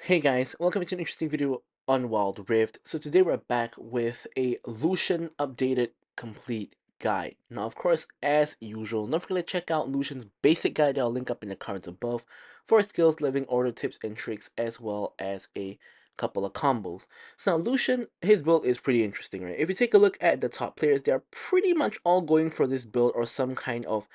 Hey guys, welcome to an interesting video on Wild Rift. So today we're back with a Lucian updated complete guide. Now of course, as usual, don't forget to check out Lucian's basic guide that I'll link up in the cards above for skills, living order tips and tricks, as well as a couple of combos. So now Lucian, his build is pretty interesting, right? If you take a look at the top players, they're pretty much all going for this build or some kind of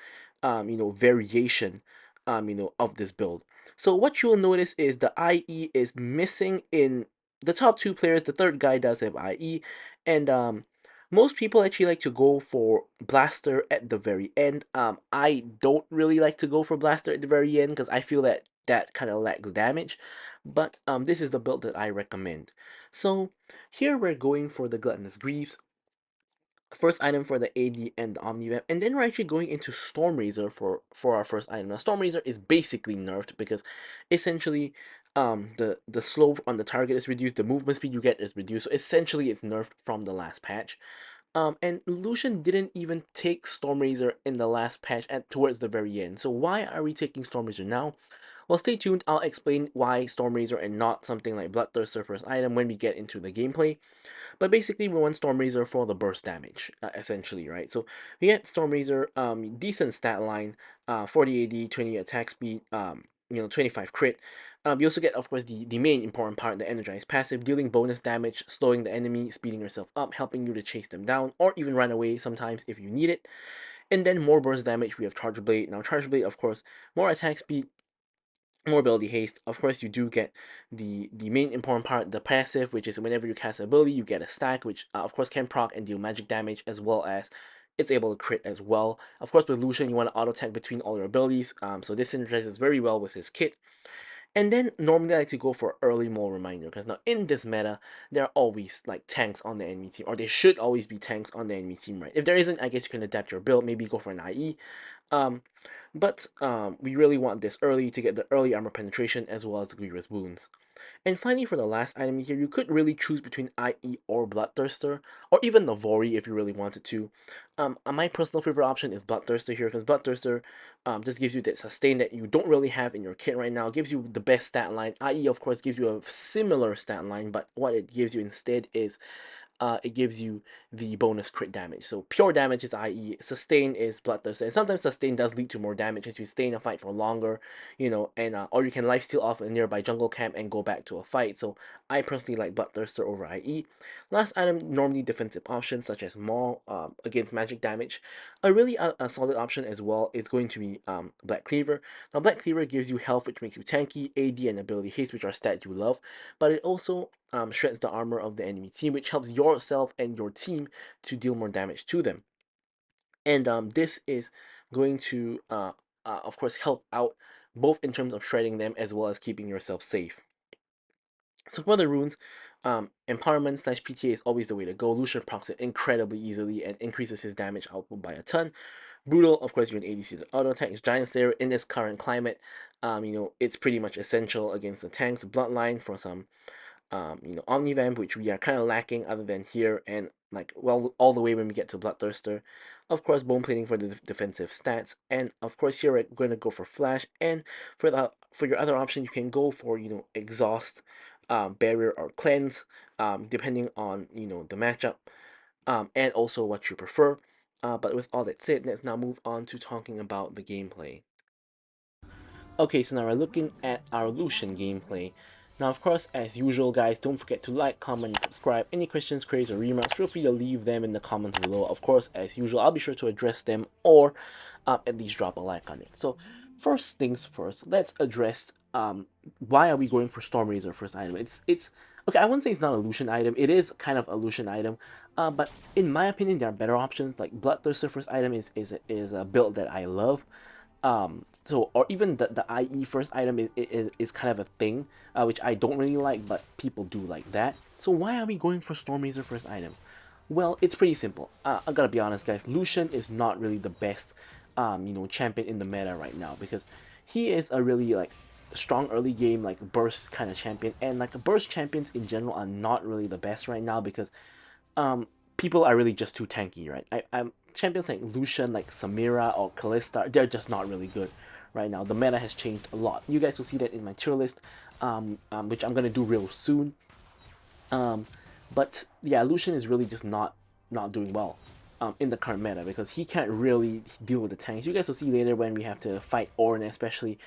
variation of this build. So what you'll notice is the IE is missing in the top two players. The third guy does have IE, and most people actually like to go for Blaster at the very end. I don't really like to go for Blaster at the very end because I feel that that kind of lacks damage. But this is the build that I recommend. So here we're going for the Gluttonous Greaves, first item for the AD and the Omnivamp, and then we're actually going into Storm Razor for our first item. Now Storm Razor is basically nerfed because essentially the slope on the target is reduced, the movement speed you get is reduced, so essentially it's nerfed from the last patch. And Lucian didn't even take Storm Razor in the last patch at towards the very end. So why are we taking Storm Razor now? Well, stay tuned. I'll explain why Storm Razor and not something like Bloodthirster first item when we get into the gameplay. But basically, we want Storm Razor for the burst damage, essentially, right? So we get Storm Razor, decent stat line, 40 AD, 20 attack speed, 25 crit. You also get, of course, the main important part, the Energized passive, dealing bonus damage, slowing the enemy, speeding yourself up, helping you to chase them down, or even run away sometimes if you need it. And then more burst damage, we have Charge Blade. Now, Charge Blade, of course, more attack speed, more ability haste. Of course, you do get the main important part, the passive, which is whenever you cast an ability, you get a stack, which of course can proc and deal magic damage, as well as it's able to crit as well. Of course, with Lucian, you want to auto attack between all your abilities, so this synergizes very well with his kit. And then normally I like to go for early mole reminder, because now in this meta, there are always like tanks on the enemy team, or there should always be tanks on the enemy team, right? If there isn't, I guess you can adapt your build, maybe go for an IE. Um, but we really want this early to get the early armor penetration as well as the grievous wounds. And finally, for the last item here, you could really choose between IE or Bloodthirster, or even the Vori if you really wanted to. My personal favorite option is Bloodthirster here, because Bloodthirster just gives you that sustain that you don't really have in your kit right now. It gives you the best stat line. IE, of course, gives you a similar stat line, but what it gives you instead is it gives you the bonus crit damage. So pure damage is IE, sustain is Bloodthirster, and sometimes sustain does lead to more damage as you stay in a fight for longer, and or you can lifesteal off a nearby jungle camp and go back to a fight. So I personally like Bloodthirster over IE. Last item, normally defensive options such as Maul against magic damage. A solid option as well is going to be Black Cleaver. Now Black Cleaver gives you health, which makes you tanky, AD and ability haste, which are stats you love, but it also shreds the armor of the enemy team, which helps yourself and your team to deal more damage to them. And this is going to, of course, help out both in terms of shredding them as well as keeping yourself safe. So for the runes, Empowerment slash PTA is always the way to go. Lucian procs it incredibly easily and increases his damage output by a ton. Brutal, of course, you're an ADC that auto attacks. Giant Slayer in this current climate, it's pretty much essential against the tanks. Bloodline for some Omnivamp, which we are kind of lacking other than here, and like, well, all the way when we get to Bloodthirster. Of course, Bone Plating for the defensive stats, and of course here we're going to go for Flash, and for your other option, you can go for, Exhaust, Barrier, or Cleanse, depending on, the matchup, and also what you prefer. But with all that said, let's now move on to talking about the gameplay. Okay, so now we're looking at our Lucian gameplay. Now, of course, as usual, guys, don't forget to like, comment, and subscribe. Any questions, queries, or remarks, feel free to leave them in the comments below. Of course, as usual, I'll be sure to address them or at least drop a like on it. So, first things first, let's address why are we going for Storm Razor first item. It's okay. I wouldn't say it's not a Lucian item. It is kind of a Lucian item, but in my opinion, there are better options. Like Bloodthirster first item is a build that I love. So, or even the IE first item is kind of a thing, which I don't really like, but people do like that. So why are we going for Storm Razor first item? Well, it's pretty simple. I gotta be honest, guys. Lucian is not really the best, champion in the meta right now, because he is a really like strong early game like burst kind of champion, and like burst champions in general are not really the best right now because people are really just too tanky, right? I'm champions like Lucian, like Samira or Kalista, they're just not really good right now. The meta has changed a lot. You guys will see that in my tier list, which I'm gonna do real soon. But yeah, Lucian is really just not doing well in the current meta because he can't really deal with the tanks. You guys will see later when we have to fight Ornn especially,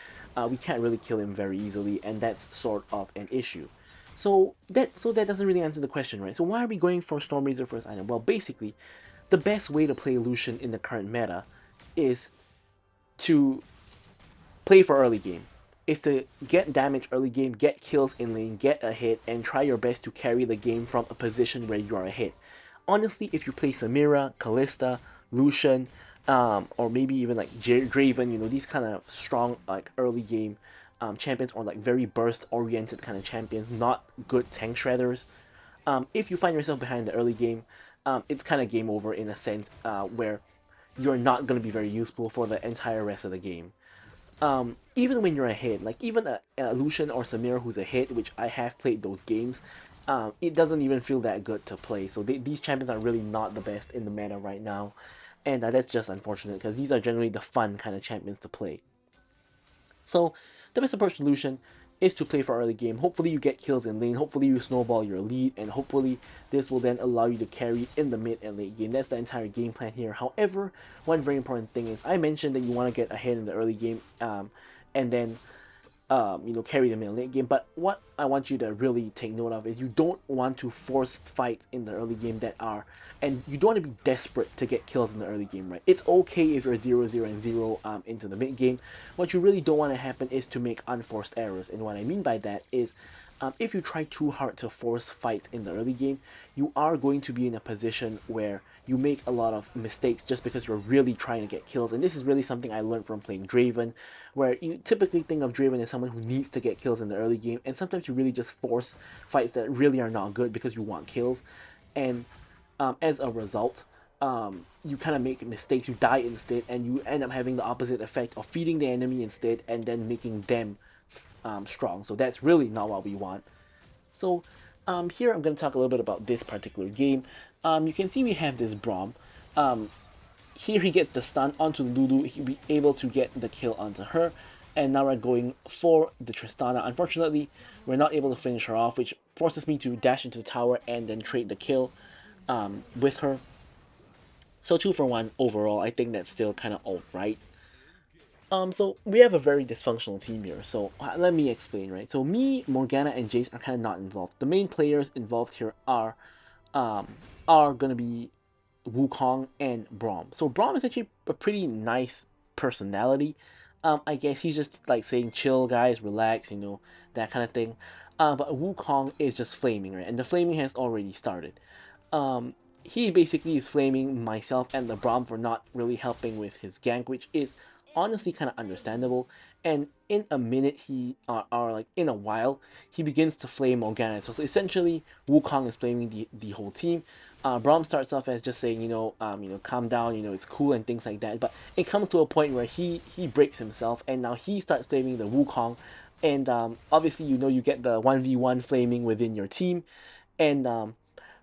we can't really kill him very easily, and that's sort of an issue. So that doesn't really answer the question, right? So why are we going for Storm Razor first item? Well, basically, the best way to play Lucian in the current meta is to play for early game. Is to get damage early game, get kills in lane, get a hit, and try your best to carry the game from a position where you are ahead. Honestly, if you play Samira, Kalista, Lucian, or maybe even like Draven, you know, these kind of strong like early game champions, or like very burst oriented kind of champions, not good tank shredders. If you find yourself behind the early game, it's kind of game over in a sense where you're not going to be very useful for the entire rest of the game. Even when you're ahead, like even a Lucian or Samira who's ahead, which I have played those games, it doesn't even feel that good to play. So these champions are really not the best in the meta right now, and that's just unfortunate because these are generally the fun kind of champions to play. So the best approach to Lucian is to play for early game. Hopefully you get kills in lane, hopefully you snowball your lead, and hopefully this will then allow you to carry in the mid and late game. That's the entire game plan here. However, one very important thing is I mentioned that you want to get ahead in the early game, and then carry them in the late game. But what I want you to really take note of is you don't want to force fights in the early game and you don't want to be desperate to get kills in the early game, right? It's okay if you're 0-0 and 0 into the mid game. What you really don't want to happen is to make unforced errors. And what I mean by that is if you try too hard to force fights in the early game, you are going to be in a position where you make a lot of mistakes just because you're really trying to get kills. And this is really something I learned from playing Draven, where you typically think of Draven as someone who needs to get kills in the early game, and sometimes you really just force fights that really are not good because you want kills. And as a result, you kind of make mistakes, you die instead, and you end up having the opposite effect of feeding the enemy instead and then making them strong. So that's really not what we want. So here I'm going to talk a little bit about this particular game. You can see we have this Braum. Here he gets the stun onto Lulu, he'll be able to get the kill onto her. And now we're going for the Tristana. Unfortunately, we're not able to finish her off, which forces me to dash into the tower and then trade the kill with her. So 2 for 1 overall, I think that's still kind of alright. So we have a very dysfunctional team here. So let me explain, right? So me, Morgana, and Jace are kind of not involved. The main players involved here are gonna be Wukong and Braum. So Braum is actually a pretty nice personality. I guess he's just like saying, "Chill, guys, relax," you know, that kind of thing. But Wukong is just flaming, right? And the flaming has already started. He basically is flaming myself and the Braum for not really helping with his gank, which is honestly kind of understandable. And in a minute, or like in a while, he begins to flame Morgana. So essentially, Wukong is flaming the whole team. Braum starts off as just saying, calm down, it's cool and things like that. But it comes to a point where he breaks himself, and now he starts flaming the Wukong. And obviously, you get the 1v1 flaming within your team. And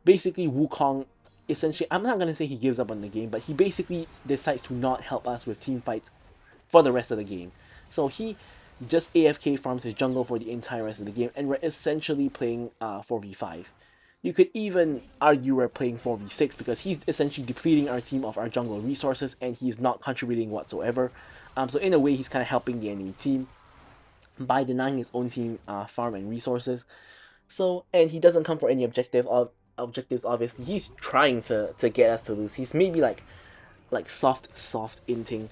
basically, Wukong, essentially, I'm not going to say he gives up on the game, but he basically decides to not help us with team fights for the rest of the game. So he just AFK farms his jungle for the entire rest of the game, and we're essentially playing 4v5. You could even argue we're playing 4v6 because he's essentially depleting our team of our jungle resources and he's not contributing whatsoever. So in a way, he's kind of helping the enemy team by denying his own team farm and resources. So, and he doesn't come for any objectives, obviously. He's trying to get us to lose. He's maybe like soft inting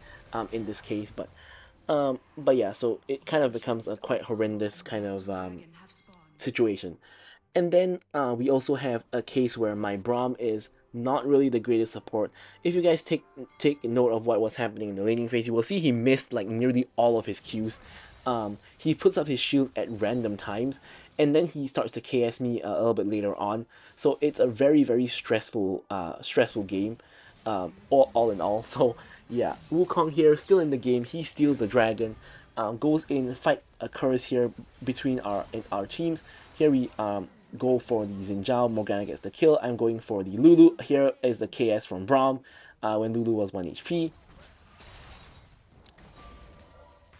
in this case, but yeah, so it kind of becomes a quite horrendous kind of situation. And then we also have a case where my Braum is not really the greatest support. If you guys take note of what was happening in the laning phase, you will see he missed like nearly all of his Qs. He puts up his shield at random times, and then he starts to KS me a little bit later on. So it's a very, very stressful game, all in all. So yeah, Wukong here, still in the game. He steals the dragon, goes in, fight occurs here between our teams. Here we go for the Xin Zhao. Morgana gets the kill. I'm going for the Lulu. Here is the KS from Braum when Lulu was 1 HP.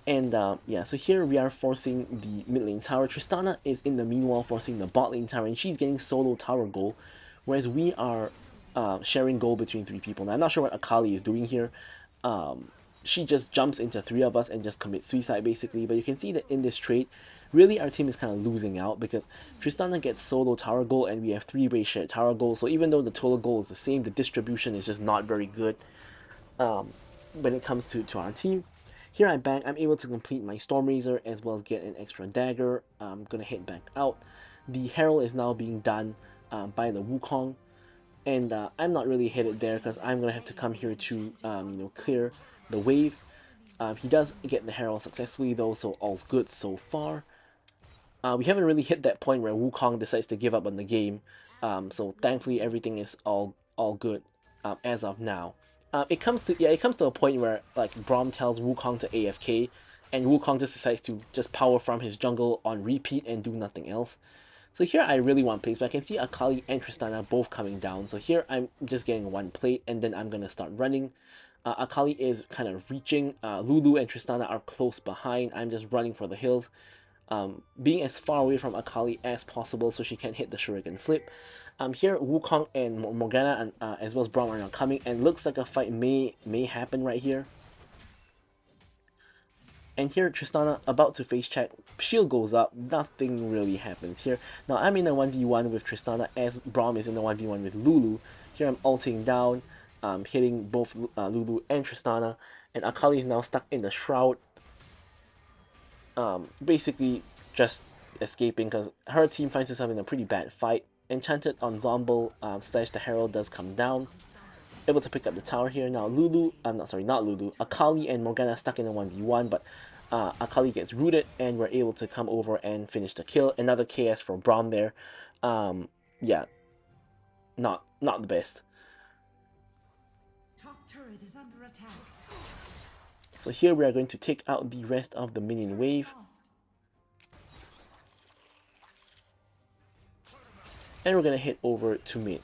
And yeah, so here we are forcing the mid lane tower. Tristana is in the meanwhile forcing the bot lane tower, and she's getting solo tower goal, whereas we are sharing goal between three people. Now I'm not sure what Akali is doing here. She just jumps into three of us and just commits suicide basically. But you can see that in this trade, really our team is kind of losing out because Tristana gets solo tower goal and we have three-way shared tower goal. So even though the total goal is the same, the distribution is just not very good when it comes to our team. Here I'm back. I'm able to complete my Storm Razor as well as get an extra dagger. I'm gonna head back out. The Herald is now being done by the Wukong, and I'm not really headed there because I'm gonna have to come here to clear the wave. He does get the Herald successfully though, so all's good so far. We haven't really hit that point where Wukong decides to give up on the game, so thankfully everything is all good as of now. It comes to a point where like Braum tells Wukong to AFK, and Wukong just decides to just power from his jungle on repeat and do nothing else. So here I really want plates, but I can see Akali and Tristana both coming down. So here I'm just getting one plate, and then I'm gonna start running. Akali is kind of reaching. Lulu and Tristana are close behind. I'm just running for the hills, being as far away from Akali as possible so she can hit the Shuriken flip. Here Wukong and Morgana and as well as Braum are now coming, and looks like a fight may happen right here. And here Tristana about to face check, shield goes up, nothing really happens here. Now I'm in a 1v1 with Tristana as Braum is in a 1v1 with Lulu. Here I'm ulting down, hitting both Lulu and Tristana, and Akali is now stuck in the shroud. Basically just escaping because her team finds herself in a pretty bad fight. Enchanted Ensemble slash the Herald does come down. Able to pick up the tower here. Now Lulu, not Lulu, Akali and Morgana stuck in a 1v1, but Akali gets rooted and we're able to come over and finish the kill. Another KS from Braum there. Yeah, not the best. Top turret is under attack. So here we are going to take out the rest of the minion wave. And we're going to head over to mid.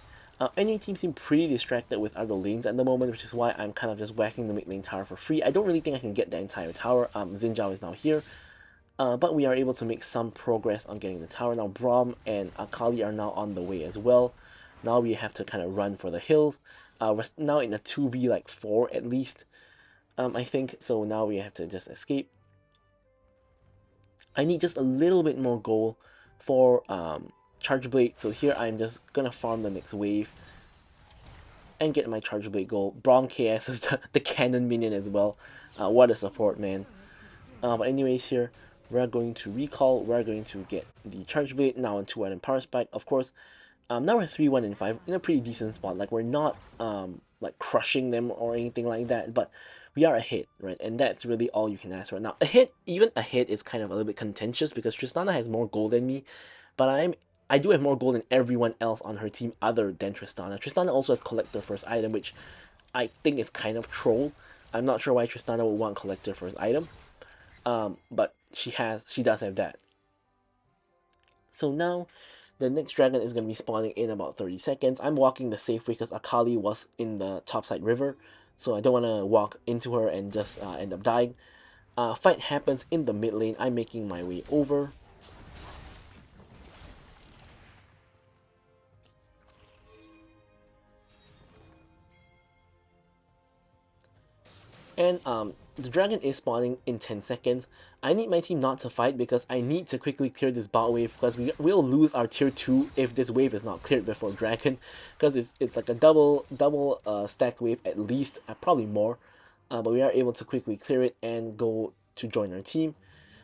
Any team seem pretty distracted with other lanes at the moment, which is why I'm kind of just whacking the mid lane tower for free. I don't really think I can get the entire tower. Xin Zhao is now here. But we are able to make some progress on getting the tower. Now Braum and Akali are now on the way as well. Now we have to kind of run for the hills. We're now in a 2v like 4 at least, I think. So now we have to just escape. I need just a little bit more gold for Charge Blade, so here I'm just gonna farm the next wave and get my Charge Blade gold. Braum KS is the cannon minion as well. What a support, man. But anyways, here we're going to recall. We're going to get the Charge Blade now on 2-item power spike. Of course, now we're 3-1 and 5 in a pretty decent spot. Like we're not like crushing them or anything like that, but we are ahead, right? And that's really all you can ask for. Now ahead, even ahead is kind of a little bit contentious because Tristana has more gold than me, but I do have more gold than everyone else on her team other than Tristana. Tristana also has collector first item, which I think is kind of troll. I'm not sure why Tristana would want collector first item, but she does have that. So now the next dragon is going to be spawning in about 30 seconds. I'm walking the safe way because Akali was in the topside river, so I don't want to walk into her and just end up dying. Fight happens in the mid lane. I'm making my way over. And the dragon is spawning in 10 seconds. I need my team not to fight because I need to quickly clear this bot wave because we will lose our tier 2 if this wave is not cleared before dragon, because it's like a double stack wave at least, probably more. But we are able to quickly clear it and go to join our team.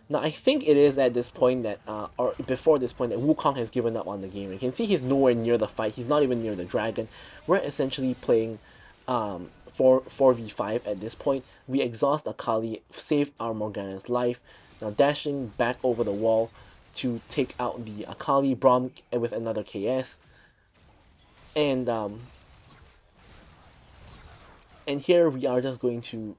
Now I think it is at this point that, or before this point, that Wukong has given up on the game. You can see he's nowhere near the fight. He's not even near the dragon. We're essentially playing 4v5 at this point. We exhaust Akali, save our Morgana's life. Now dashing back over the wall to take out the Akali. Braum with another KS. And here we are just going to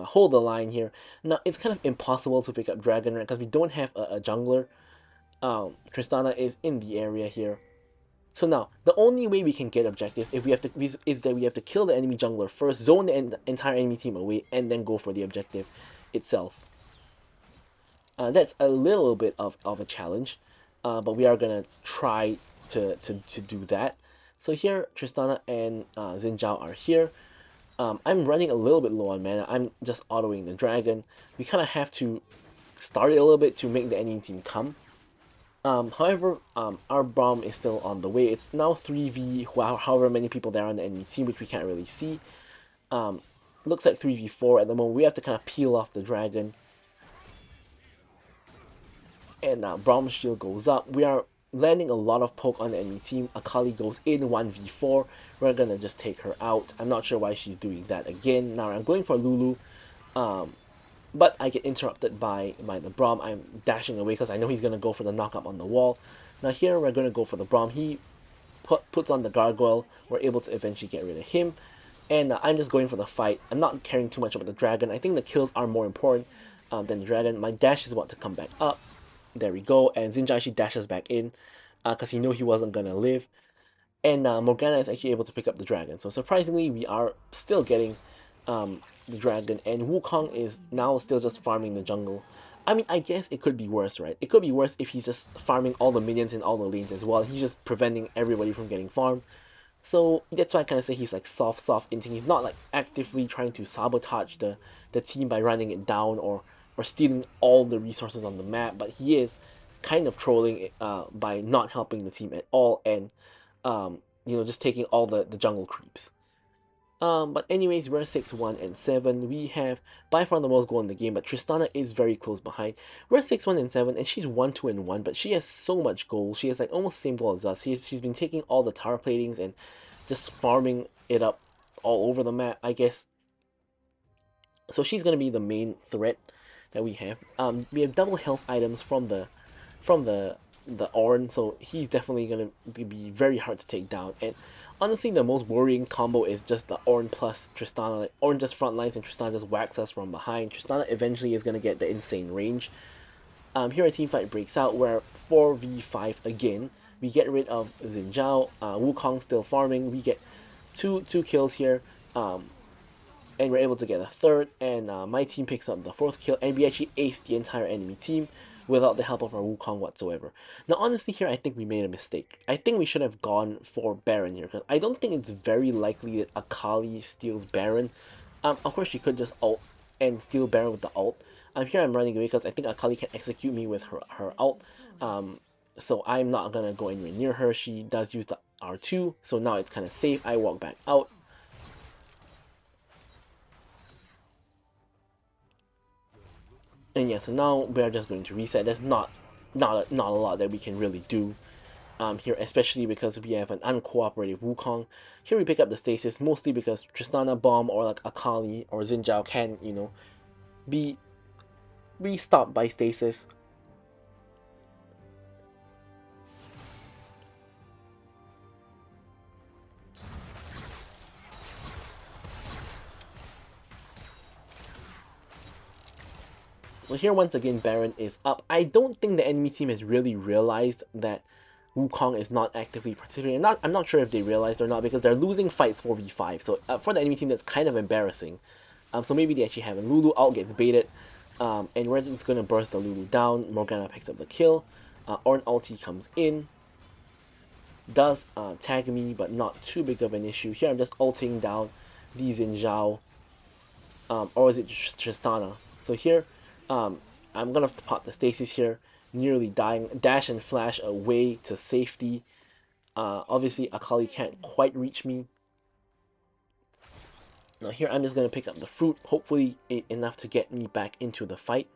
hold the line here. Now it's kind of impossible to pick up dragon, right? Because we don't have a jungler. Tristana is in the area here. So now, the only way we can get objectives is that we have to kill the enemy jungler first, zone the entire enemy team away, and then go for the objective itself. That's a little bit of a challenge, but we are gonna try to do that. So here, Tristana and Xin Zhao are here. I'm running a little bit low on mana. I'm just autoing the dragon. We kind of have to start it a little bit to make the enemy team come. However, our bomb is still on the way. It's now 3v however many people there are on the enemy team, which we can't really see. Looks like 3v4 at the moment. We have to kind of peel off the dragon. And Braum's shield goes up. We are landing a lot of poke on the enemy team. Akali goes in 1v4. We're gonna just take her out. I'm not sure why she's doing that again. Now I'm going for Lulu. But I get interrupted by the Braum. I'm dashing away because I know he's gonna go for the knock up on the wall. Now here we're gonna go for the Braum. He puts on the gargoyle. We're able to eventually get rid of him. And I'm just going for the fight. I'm not caring too much about the dragon. I think the kills are more important than the dragon. My dash is about to come back up. There we go. And Xin Zhao actually dashes back in because he knew he wasn't gonna live. And Morgana is actually able to pick up the dragon. So surprisingly, we are still getting the dragon. And Wukong is now still just farming the jungle. I mean, I guess it could be worse, right? It could be worse if he's just farming all the minions in all the lanes as well. He's just preventing everybody from getting farmed. So that's why I kind of say he's like soft inting. He's not like actively trying to sabotage the team by running it down or stealing all the resources on the map, but he is kind of trolling by not helping the team at all and just taking all the jungle creeps. But anyways, we're 6-1 and 7. We have by far the most goal in the game, but Tristana is very close behind. We're 6-1 and 7, and she's 1-2 and 1, but she has so much goal. She has like almost the same goal as us. She's been taking all the tower platings and just farming it up all over the map, I guess. So she's gonna be the main threat that we have. We have double health items from the Ornn, so he's definitely gonna be very hard to take down. And honestly, the most worrying combo is just the Ornn plus Tristana. Like, Ornn just front lines and Tristana just whacks us from behind. Tristana eventually is gonna get the insane range. Here a team fight breaks out where 4v5 again. We get rid of Xin Zhao. Wukong still farming. We get two kills here. And we're able to get a third, and my team picks up the fourth kill, and we actually aced the entire enemy team without the help of our Wukong whatsoever. Now honestly here I think we made a mistake. I think we should have gone for Baron here, because I don't think it's very likely that Akali steals Baron. Of course she could just ult and steal Baron with the ult. Here I'm running away because I think Akali can execute me with her ult. So I'm not gonna go anywhere near her. She does use the R2, so now it's kind of safe. I walk back out. And yeah, so now we're just going to reset. There's not a lot that we can really do here, especially because we have an uncooperative Wukong. Here we pick up the stasis, mostly because Tristana Bomb or like Akali or Xin Zhao can, be stopped by stasis. Well, here once again Baron is up. I don't think the enemy team has really realized that Wukong is not actively participating. I'm not sure if they realized or not, because they're losing fights 4v5. So for the enemy team, that's kind of embarrassing. So maybe they actually haven't. Lulu out gets baited. And we're just going to burst the Lulu down. Morgana picks up the kill. Ornn ulti comes in. Does tag me, but not too big of an issue. Here I'm just ulting down the Xin Zhao. Or is it Tristana? So here, I'm gonna pop the stasis here, nearly dying. Dash and flash away to safety. Obviously Akali can't quite reach me. Now here I'm just gonna pick up the fruit, hopefully enough to get me back into the fight.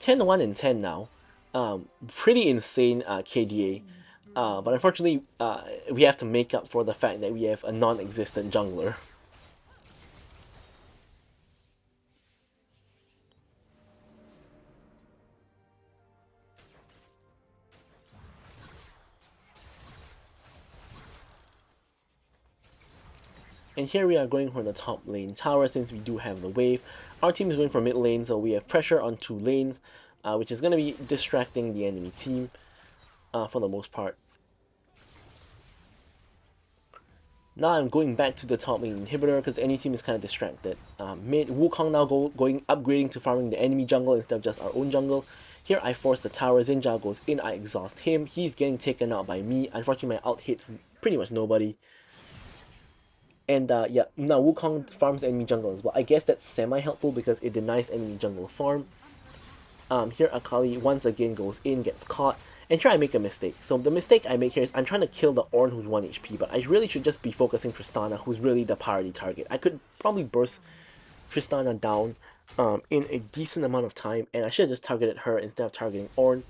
10-1 and 10 now. Pretty insane KDA. But unfortunately, we have to make up for the fact that we have a non-existent jungler. And here we are going for the top lane tower since we do have the wave. Our team is going for mid lane, so we have pressure on 2 lanes, which is going to be distracting the enemy team for the most part. Now I'm going back to the top lane inhibitor because any team is kind of distracted. Mid, Wukong now upgrading to farming the enemy jungle instead of just our own jungle. Here I force the tower, Xin Zhao goes in, I exhaust him, he's getting taken out by me. Unfortunately my ult hits pretty much nobody. And yeah, now Wukong farms enemy jungle as well. I guess that's semi-helpful because it denies enemy jungle farm. Here Akali once again goes in, gets caught, and here I make a mistake. So the mistake I make here is I'm trying to kill the Ornn who's 1 HP, but I really should just be focusing Tristana, who's really the priority target. I could probably burst Tristana down in a decent amount of time, and I should have just targeted her instead of targeting Ornn.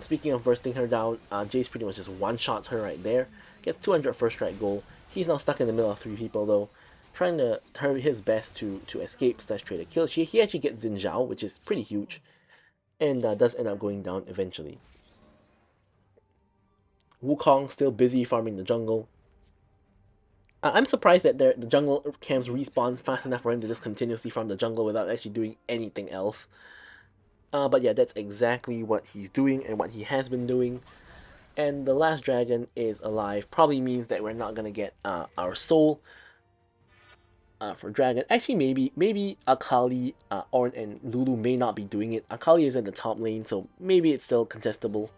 Speaking of bursting her down, Jace pretty much just one-shots her right there. Gets 200 first strike goal. He's now stuck in the middle of 3 people though, trying to try his best to escape / trade a kill. He actually gets Xin Zhao, which is pretty huge, and does end up going down eventually. Wukong still busy farming the jungle. I'm surprised that the jungle camps respawn fast enough for him to just continuously farm the jungle without actually doing anything else. But yeah, that's exactly what he's doing and what he has been doing. And the last dragon is alive. Probably means that we're not gonna get our soul for dragon. Actually, maybe Akali, Ornn, and Lulu may not be doing it. Akali is in the top lane, so maybe it's still contestable.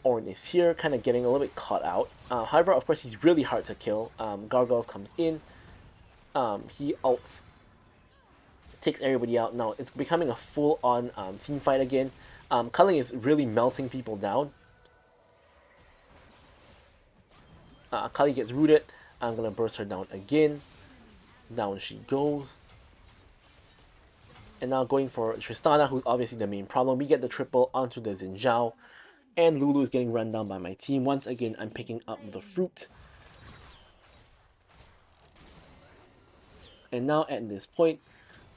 Ornn is here, kind of getting a little bit caught out. However, of course, he's really hard to kill. Gargoyles comes in. He ults, takes everybody out. Now it's becoming a full-on team fight again. Culling is really melting people down. Akali gets rooted. I'm gonna burst her down again. Down she goes. And now going for Tristana, who's obviously the main problem. We get the triple onto the Xin Zhao. And Lulu is getting run down by my team. Once again, I'm picking up the fruit. And now at this point,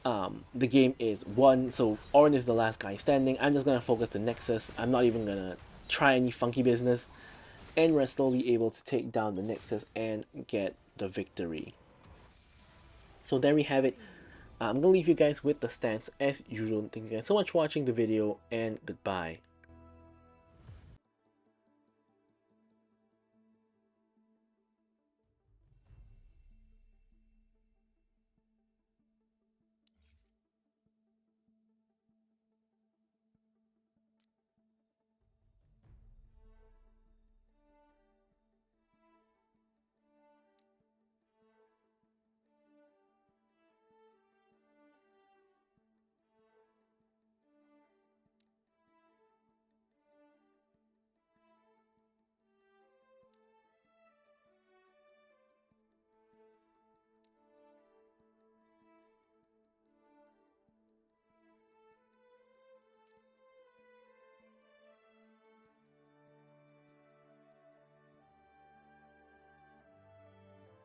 the game is won. So Ornn is the last guy standing. I'm just going to focus the Nexus. I'm not even going to try any funky business. And we're slowly able to take down the Nexus and get the victory. So there we have it. I'm going to leave you guys with the stats as usual. Thank you guys so much for watching the video, and goodbye.